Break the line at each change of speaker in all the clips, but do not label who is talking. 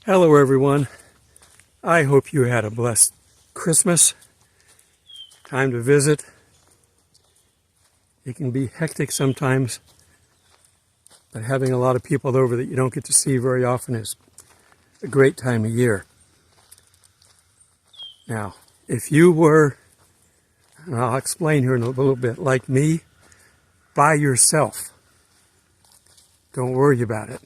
Hello everyone. I hope you had a blessed Christmas. Time to visit. It can be hectic sometimes, but having a lot of people over that you don't get to see very often is a great time of year. Now, if you were, and I'll explain here in a little bit, like me, by yourself, don't worry about it.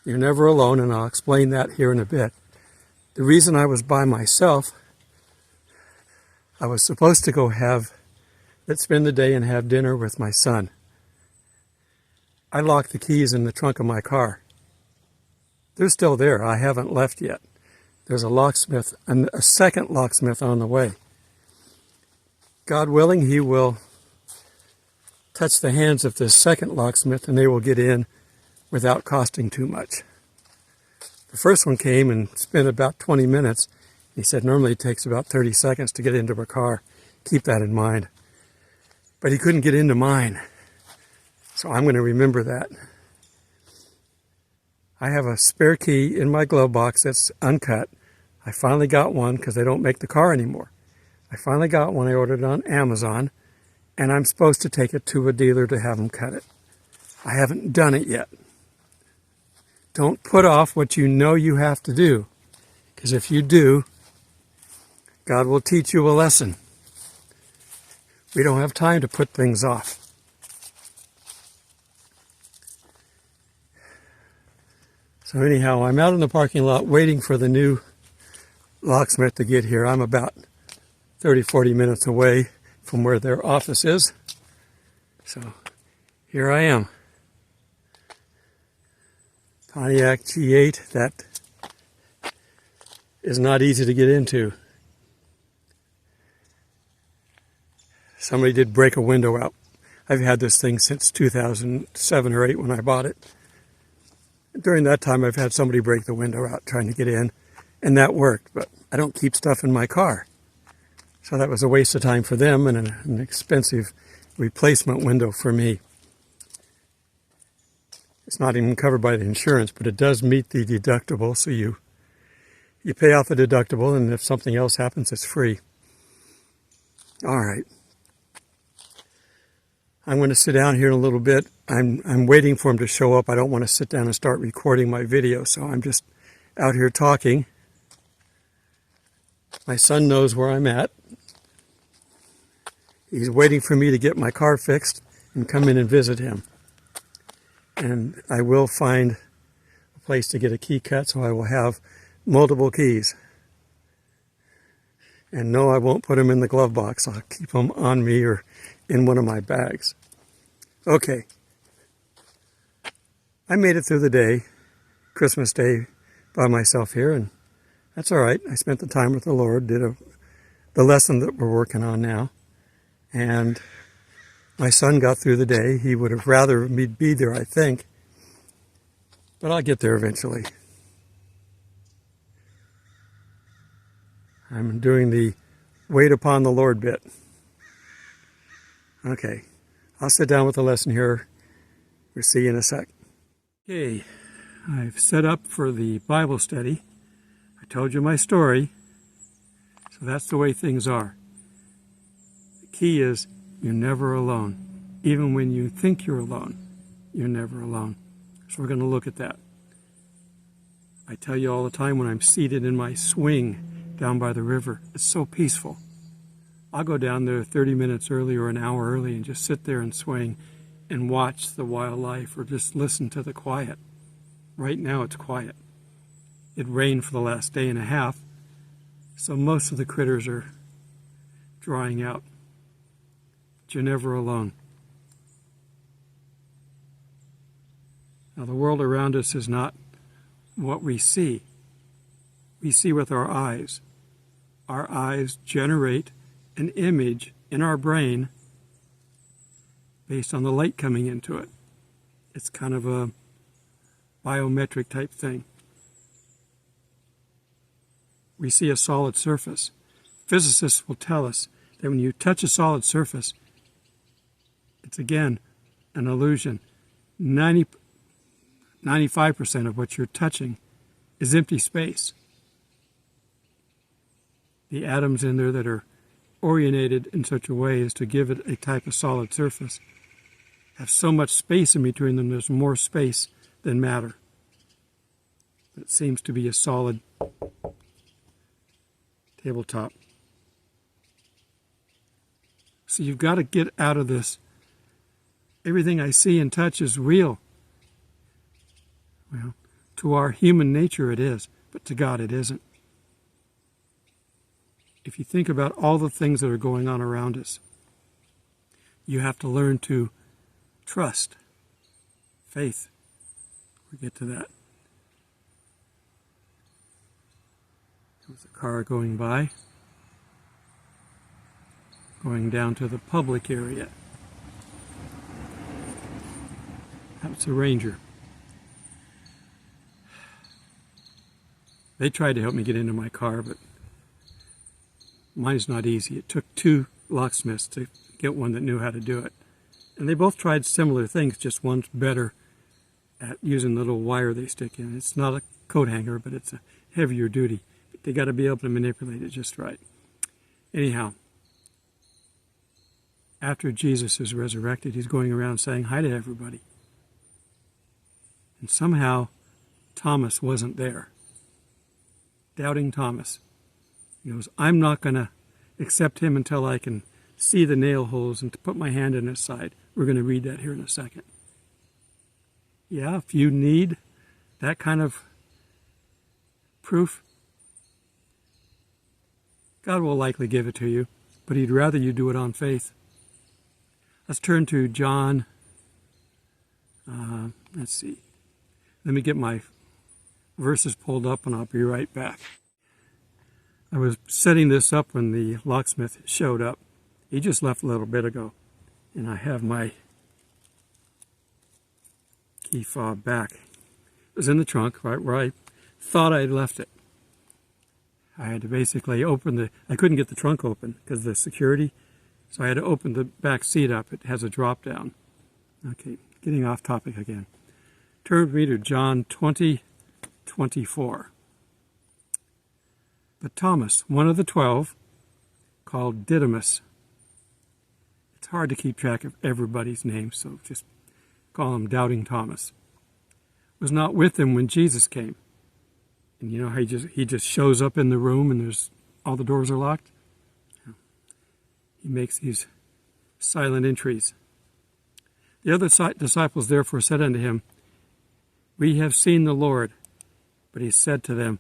You're never alone, and I'll explain that here in a bit. The reason I was by myself, I was supposed to go spend the day and have dinner with my son. I locked the keys in the trunk of my car. They're still there. I haven't left yet. There's a locksmith, and a second locksmith on the way. God willing, he will touch the hands of this second locksmith, and they will get in without costing too much. The first one came and spent about 20 minutes. He said normally it takes about 30 seconds to get into a car. Keep that in mind. But he couldn't get into mine. So I'm going to remember that. I have a spare key in my glove box that's uncut. I finally got one because they don't make the car anymore. I finally got one. I ordered it on Amazon, and I'm supposed to take it to a dealer to have them cut it. I haven't done it yet. Don't put off what you know you have to do, because if you do, God will teach you a lesson. We don't have time to put things off. So anyhow, I'm out in the parking lot waiting for the new locksmith to get here. I'm about 30-40 minutes away from where their office is. So here I am. Pontiac G8, that is not easy to get into. Somebody did break a window out. I've had this thing since 2007 or 8 when I bought it. During that time, I've had somebody break the window out trying to get in, and that worked, but I don't keep stuff in my car. So that was a waste of time for them and an expensive replacement window for me. It's not even covered by the insurance, but it does meet the deductible, so you pay off the deductible, and if something else happens, it's free. All right. I'm going to sit down here in a little bit. I'm waiting for him to show up. I don't want to sit down and start recording my video, so I'm just out here talking. My son knows where I'm at. He's waiting for me to get my car fixed and come in and visit him. And I will find a place to get a key cut, so I will have multiple keys. And no, I won't put them in the glove box. I'll keep them on me or in one of my bags. Okay. I made it through the day, Christmas Day, by myself here, and that's all right. I spent the time with the Lord, did the lesson that we're working on now, and my son got through the day. He would have rather me be there, I think, but I'll get there eventually. I'm doing the wait upon the Lord bit. Okay, I'll sit down with the lesson here. We'll see you in a sec. Okay, I've set up for the Bible study. I told you my story, so that's the way things are. The key is you're never alone. Even when you think you're alone, you're never alone. So we're going to look at that. I tell you all the time when I'm seated in my swing down by the river, it's so peaceful. I'll go down there 30 minutes early or an hour early and just sit there and swing and watch the wildlife or just listen to the quiet. Right now it's quiet. It rained for the last day and a half, so most of the critters are drying out. You're never alone. Now, the world around us is not what we see. We see with our eyes. Our eyes generate an image in our brain based on the light coming into it. It's kind of a biometric type thing. We see a solid surface. Physicists will tell us that when you touch a solid surface, it's again an illusion. 95% of what you're touching is empty space. The atoms in there that are oriented in such a way as to give it a type of solid surface have so much space in between them, there's more space than matter. But it seems to be a solid tabletop. So you've got to get out of this. Everything I see and touch is real. Well, to our human nature it is, but to God it isn't. If you think about all the things that are going on around us, you have to learn to trust, faith. We'll get to that. There's a car going by, going down to the public area. That's a ranger. They tried to help me get into my car, but mine's not easy. It took 2 locksmiths to get one that knew how to do it. And they both tried similar things, just one's better at using the little wire they stick in. It's not a coat hanger, but it's a heavier duty. But they got to be able to manipulate it just right. Anyhow, after Jesus is resurrected, he's going around saying hi to everybody. And somehow, Thomas wasn't there. Doubting Thomas. He goes, I'm not going to accept him until I can see the nail holes and to put my hand in his side. We're going to read that here in a second. Yeah, if you need that kind of proof, God will likely give it to you, but he'd rather you do it on faith. Let's turn to John. Let's see. Let me get my verses pulled up and I'll be right back. I was setting this up when the locksmith showed up. He just left a little bit ago. And I have my key fob back. It was in the trunk, right where I thought I'd left it. I had to basically I couldn't get the trunk open because of the security. So I had to open the back seat up. It has a drop down. Okay, getting off topic again. Turn with me to John 20:24. But Thomas, one of the 12, called Didymus. It's hard to keep track of everybody's name, so just call him Doubting Thomas. Was not with them when Jesus came. And you know how he just shows up in the room and all the doors are locked? He makes these silent entries. The other disciples therefore said unto him, We have seen the Lord. But he said to them,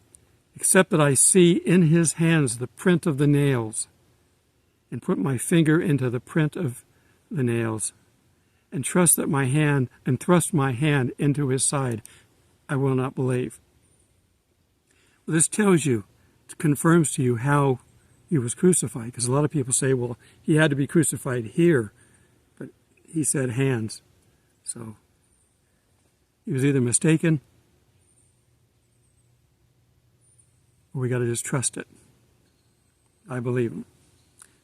Except that I see in his hands the print of the nails, and put my finger into the print of the nails, and thrust my hand into his side, I will not believe. Well, this tells you, it confirms to you how he was crucified, because a lot of people say, well, he had to be crucified here, but he said hands. So he was either mistaken, or we got to just trust it. I believe him.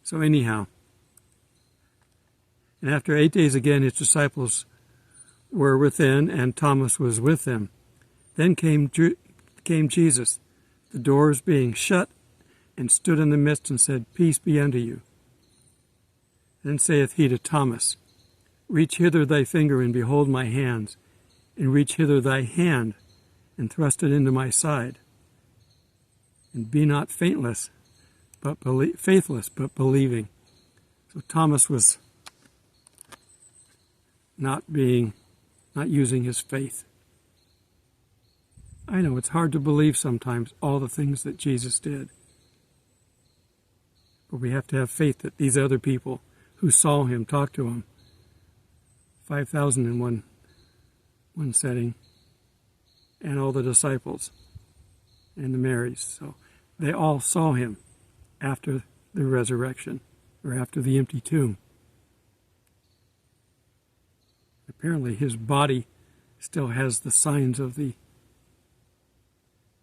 So anyhow, and after 8 days again, his disciples were within, and Thomas was with them. Then came Jesus, the doors being shut, and stood in the midst, and said, Peace be unto you. Then saith he to Thomas, Reach hither thy finger, and behold my hands, and reach hither thy hand, and thrust it into my side. And be not faithless, but believing. So Thomas was not using his faith. I know it's hard to believe sometimes all the things that Jesus did. But we have to have faith that these other people who saw him, talked to him, 5,000 in one setting, and all the disciples and the Marys. So they all saw him after the resurrection, or after the empty tomb. Apparently his body still has the signs of the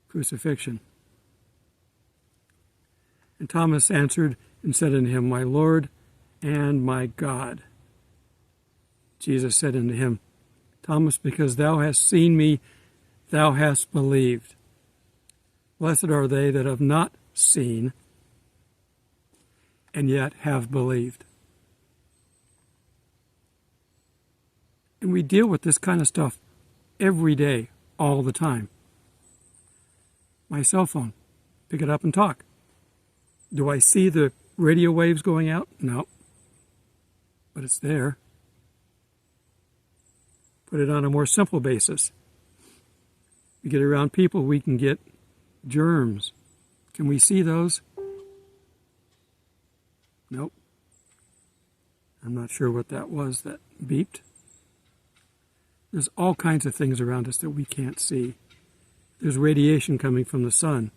crucifixion. And Thomas answered and said unto him, My Lord and my God. Jesus said unto him, Thomas, because thou hast seen me, thou hast believed. Blessed are they that have not seen and yet have believed. And we deal with this kind of stuff every day, all the time. My cell phone, pick it up and talk. Do I see the radio waves going out? No. But it's there. Put it on a more simple basis. We get around people, we can get germs. Can we see those? Nope. I'm not sure what that was that beeped. There's all kinds of things around us that we can't see. There's radiation coming from the sun,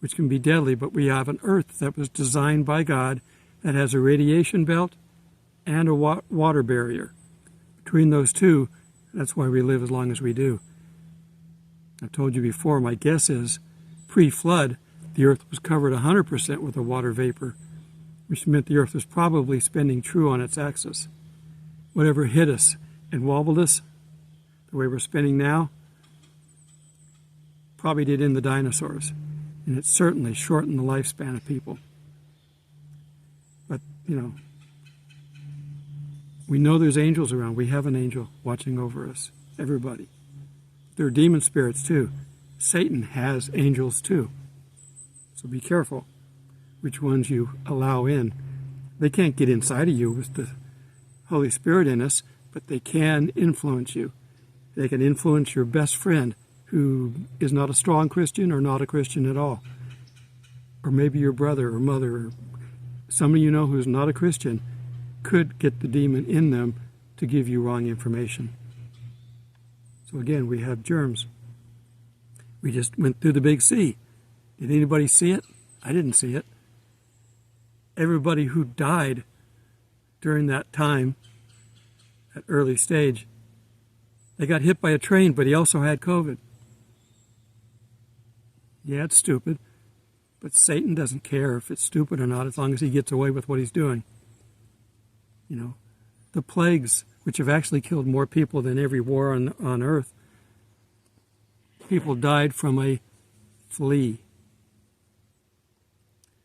which can be deadly, but we have an earth that was designed by God that has a radiation belt and a water barrier. Between those two, that's why we live as long as we do. I've told you before, my guess is pre-flood, the earth was covered 100% with a water vapor, which meant the earth was probably spinning true on its axis. Whatever hit us and wobbled us, the way we're spinning now, probably did in the dinosaurs. And it certainly shortened the lifespan of people. But, we know there's angels around. We have an angel watching over us. Everybody. There are demon spirits too. Satan has angels too. So be careful which ones you allow in. They can't get inside of you with the Holy Spirit in us, but they can influence you. They can influence your best friend who is not a strong Christian or not a Christian at all. Or maybe your brother or mother or somebody you know who's not a Christian could get the demon in them to give you wrong information. So again, we have germs. We just went through the big sea. Did anybody see it? I didn't see it. Everybody who died during that time, that early stage, they got hit by a train, but he also had COVID. Yeah, it's stupid, but Satan doesn't care if it's stupid or not as long as he gets away with what he's doing. The plagues, which have actually killed more people than every war on earth, people died from a flea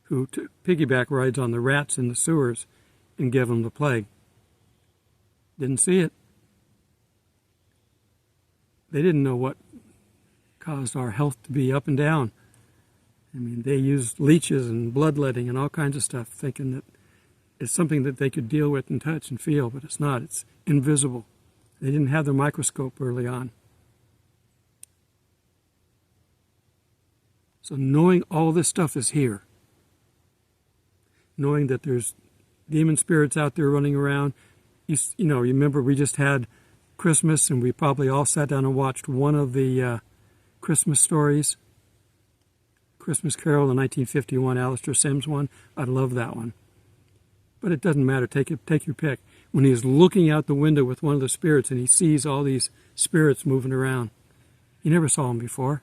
who took piggyback rides on the rats in the sewers and gave them the plague. Didn't see it. They didn't know what caused our health to be up and down. I mean, they used leeches and bloodletting and all kinds of stuff, thinking that it's something that they could deal with and touch and feel, but it's not. It's invisible. They didn't have the microscope early on. So knowing all this stuff is here, knowing that there's demon spirits out there running around, you remember we just had Christmas and we probably all sat down and watched one of the Christmas stories, Christmas Carol, the 1951 Alistair Sims one. I love that one. But it doesn't matter. Take your pick. When he's looking out the window with one of the spirits and he sees all these spirits moving around, he never saw them before.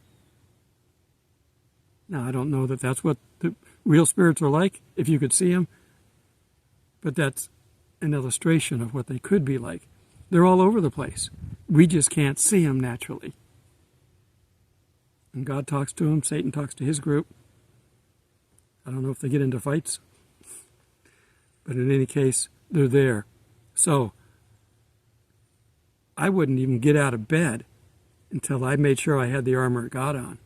Now, I don't know that that's what the real spirits are like, if you could see them, but that's an illustration of what they could be like. They're all over the place. We just can't see them naturally. And God talks to them. Satan talks to his group. I don't know if they get into fights. But in any case, they're there. So I wouldn't even get out of bed until I made sure I had the armor of God on.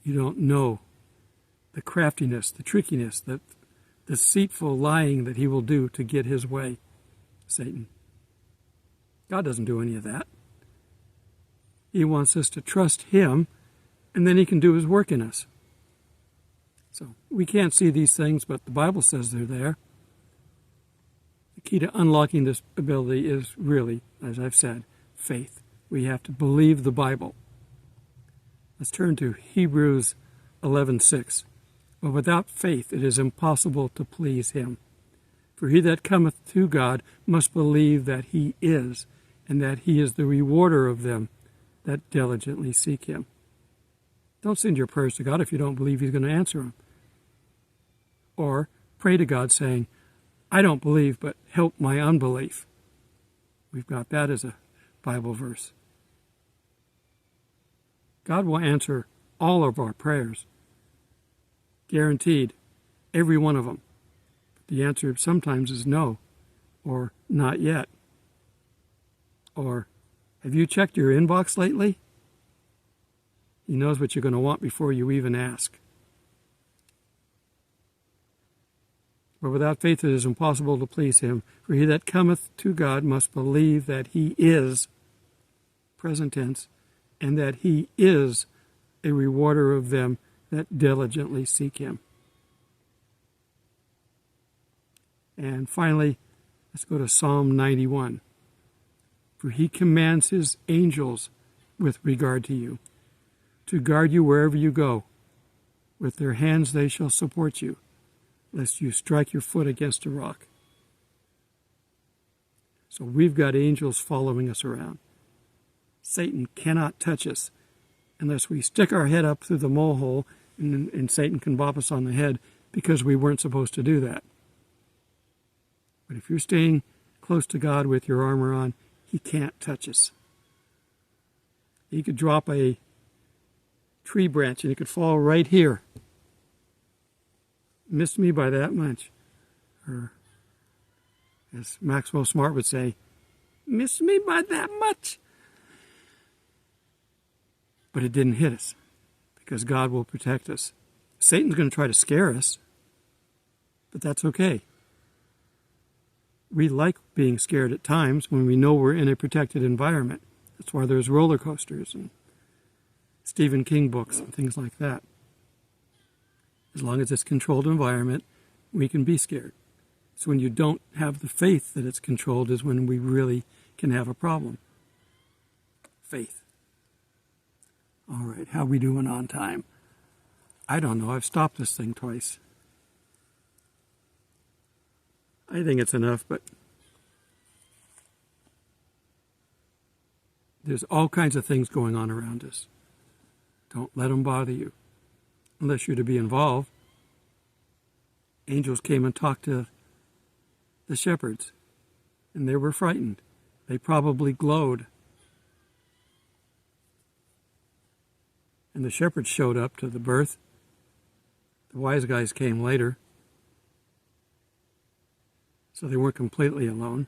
You don't know the craftiness, the trickiness, the deceitful lying that he will do to get his way, Satan. God doesn't do any of that. He wants us to trust him, and then he can do his work in us. So we can't see these things, but the Bible says they're there. The key to unlocking this ability is really, as I've said, faith. We have to believe the Bible. Let's turn to Hebrews 11:6. But without faith it is impossible to please him. For he that cometh to God must believe that he is, and that he is the rewarder of them that diligently seek him. Don't send your prayers to God if you don't believe he's going to answer them. Or pray to God saying, I don't believe, but help my unbelief. We've got that as a Bible verse. God will answer all of our prayers. Guaranteed. Every one of them. The answer sometimes is no, or not yet. Or, have you checked your inbox lately? He knows what you're going to want before you even ask. For without faith it is impossible to please him. For he that cometh to God must believe that he is, present tense, and that he is a rewarder of them that diligently seek him. And finally, let's go to Psalm 91. For he commands his angels with regard to you, to guard you wherever you go. With their hands they shall support you, lest you strike your foot against a rock. So we've got angels following us around. Satan cannot touch us unless we stick our head up through the mole hole, and Satan can bop us on the head because we weren't supposed to do that. But if you're staying close to God with your armor on, he can't touch us. He could drop a tree branch and it could fall right here. Missed me by that much. Or, as Maxwell Smart would say, missed me by that much. But it didn't hit us, because God will protect us. Satan's going to try to scare us, but that's okay. We like being scared at times when we know we're in a protected environment. That's why there's roller coasters and Stephen King books and things like that. As long as it's a controlled environment, we can be scared. So when you don't have the faith that it's controlled is when we really can have a problem. Faith. All right, how we doing on time? I don't know. I've stopped this thing twice. I think it's enough, but there's all kinds of things going on around us. Don't let them bother you, unless you're to be involved. Angels came and talked to the shepherds, and they were frightened. They probably glowed. And the shepherds showed up to the birth. The wise guys came later. So they weren't completely alone.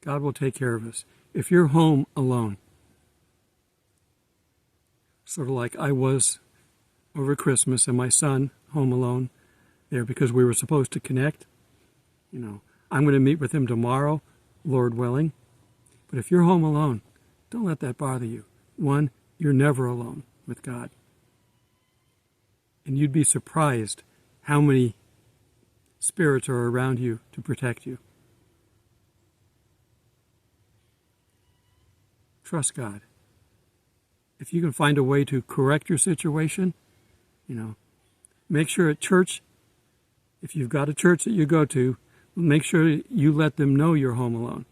God will take care of us. If you're home alone, sort of like I was over Christmas and my son home alone there because we were supposed to connect, I'm going to meet with him tomorrow, Lord willing. But if you're home alone, don't let that bother you. One, you're never alone with God. And you'd be surprised how many spirits are around you to protect you. Trust God. If you can find a way to correct your situation, make sure at church, if you've got a church that you go to, make sure you let them know you're home alone.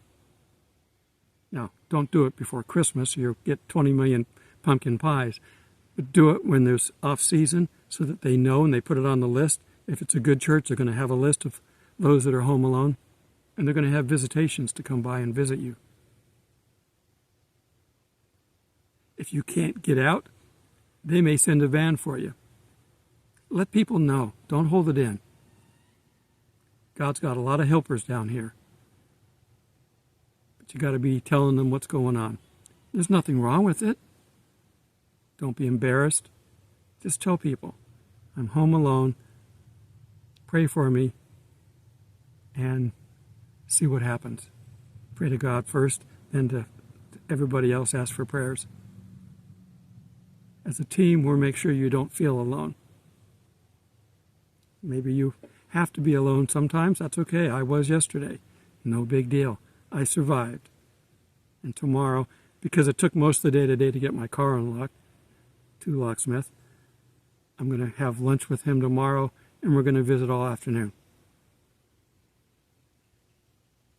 Now, don't do it before Christmas, or you'll get 20 million pumpkin pies. But do it when there's off-season so that they know and they put it on the list. If it's a good church, they're going to have a list of those that are home alone. And they're going to have visitations to come by and visit you. If you can't get out, they may send a van for you. Let people know. Don't hold it in. God's got a lot of helpers down here. But you got to be telling them what's going on. There's nothing wrong with it. Don't be embarrassed. Just tell people, I'm home alone. Pray for me and see what happens. Pray to God first, then to everybody else ask for prayers. As a team, we'll make sure you don't feel alone. Maybe you have to be alone sometimes. That's okay. I was yesterday. No big deal. I survived. And tomorrow, because it took most of the day today to get my car unlocked, to locksmith, I'm going to have lunch with him tomorrow, and we're going to visit all afternoon.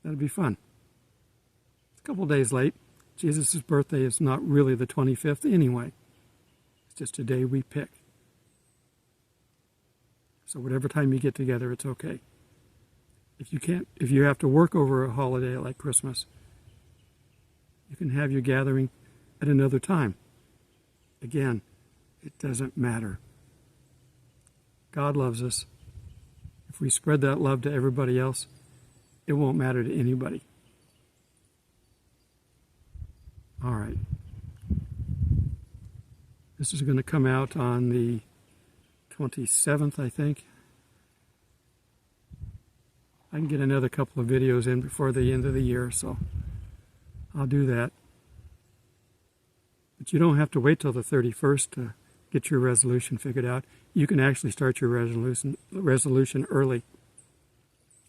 That'll be fun. It's a couple days late. Jesus' birthday is not really the 25th anyway. It's just a day we pick. So whatever time you get together, it's okay. If you have to work over a holiday like Christmas, you can have your gathering at another time. Again, it doesn't matter. God loves us. If we spread that love to everybody else, it won't matter to anybody. All right. This is going to come out on the 27th, I think. I can get another couple of videos in before the end of the year, so I'll do that. But you don't have to wait till the 31st to get your resolution figured out. You can actually start your resolution early,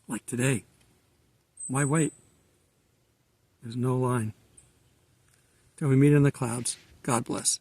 like today. Why wait? There's no line. Till we meet in the clouds. God bless.